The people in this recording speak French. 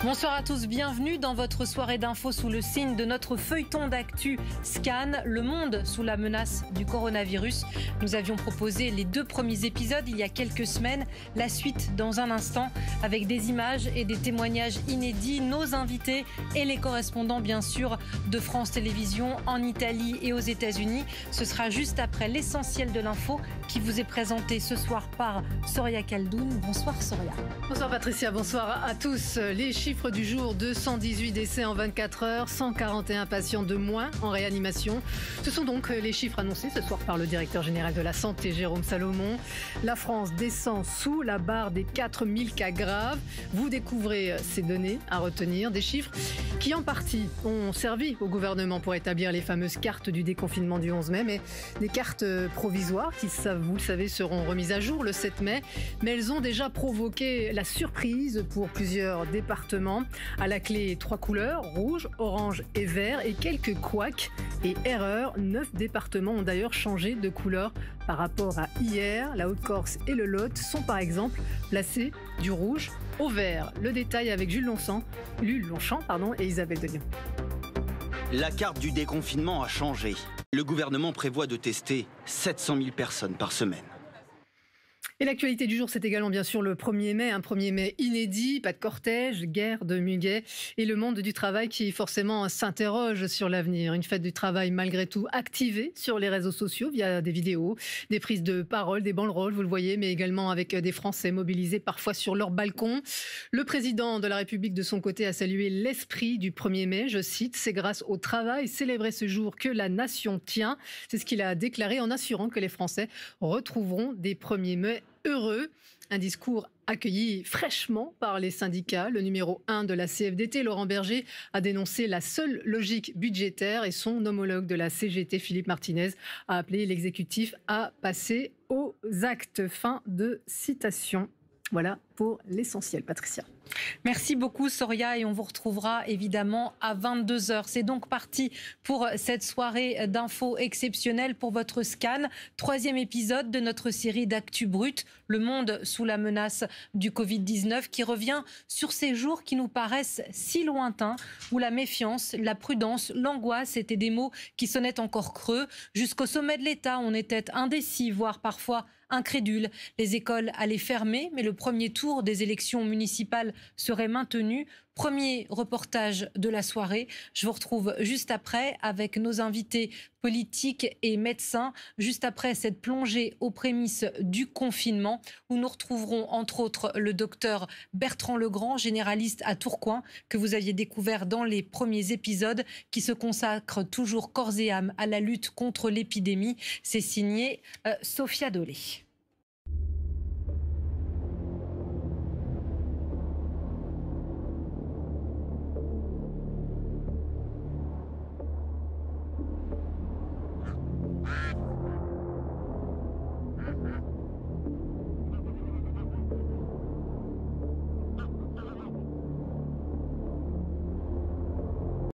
Bonsoir à tous, bienvenue dans votre soirée d'infos sous le signe de notre feuilleton d'actu Scan, le monde sous la menace du coronavirus. Nous avions proposé les 2 premiers épisodes il y a quelques semaines, la suite dans un instant avec des images et des témoignages inédits, nos invités et les correspondants bien sûr de France Télévisions en Italie et aux États-Unis. Ce sera juste après l'essentiel de l'info qui vous est présenté ce soir par Soria Khaldoun. Bonsoir Soria. Bonsoir Patricia, bonsoir à tous. Les chiffres du jour, 218 décès en 24 heures, 141 patients de moins en réanimation. Ce sont donc les chiffres annoncés ce soir par le directeur général de la Santé, Jérôme Salomon. La France descend sous la barre des 4000 cas graves. Vous découvrez ces données à retenir, des chiffres qui en partie ont servi au gouvernement pour établir les fameuses cartes du déconfinement du 11 mai, mais des cartes provisoires qui, vous le savez, seront remises à jour le 7 mai. Mais elles ont déjà provoqué la surprise pour plusieurs départements. À la clé, 3 couleurs, rouge, orange et vert, et quelques couacs et erreurs. 9 départements ont d'ailleurs changé de couleur par rapport à hier. La Haute-Corse et le Lot sont par exemple placés du rouge au vert. Le détail avec Jules Longchamp et Isabelle Delion. La carte du déconfinement a changé. Le gouvernement prévoit de tester 700 000 personnes par semaine. Et l'actualité du jour, c'est également bien sûr le 1er mai, un 1er mai inédit, pas de cortège, guerre de muguet et le monde du travail qui forcément s'interroge sur l'avenir. Une fête du travail malgré tout activée sur les réseaux sociaux via des vidéos, des prises de parole, des banderoles, vous le voyez, mais également avec des Français mobilisés parfois sur leur balcon. Le président de la République de son côté a salué l'esprit du 1er mai, je cite, c'est grâce au travail célébré ce jour que la nation tient. C'est ce qu'il a déclaré en assurant que les Français retrouveront des 1er mai heureux. Un discours accueilli fraîchement par les syndicats. Le numéro 1 de la CFDT, Laurent Berger, a dénoncé la seule logique budgétaire et son homologue de la CGT, Philippe Martinez, a appelé l'exécutif à passer aux actes. Fin de citation. Voilà pour l'essentiel, Patricia. Merci beaucoup Soria et on vous retrouvera évidemment à 22h. C'est donc parti pour cette soirée d'infos exceptionnelle pour votre Scan. 3e épisode de notre série d'actu brut, le monde sous la menace du Covid-19 qui revient sur ces jours qui nous paraissent si lointains, où la méfiance, la prudence, l'angoisse étaient des mots qui sonnaient encore creux. Jusqu'au sommet de l'État, on était indécis, voire parfois incrédule. Les écoles allaient fermer, mais le premier tour des élections municipales serait maintenu. Premier reportage de la soirée. Je vous retrouve juste après avec nos invités politiques et médecins, juste après cette plongée aux prémices du confinement, où nous retrouverons entre autres le docteur Bertrand Legrand, généraliste à Tourcoing, que vous aviez découvert dans les premiers épisodes, qui se consacre toujours corps et âme à la lutte contre l'épidémie. C'est signé Sophia Dolé.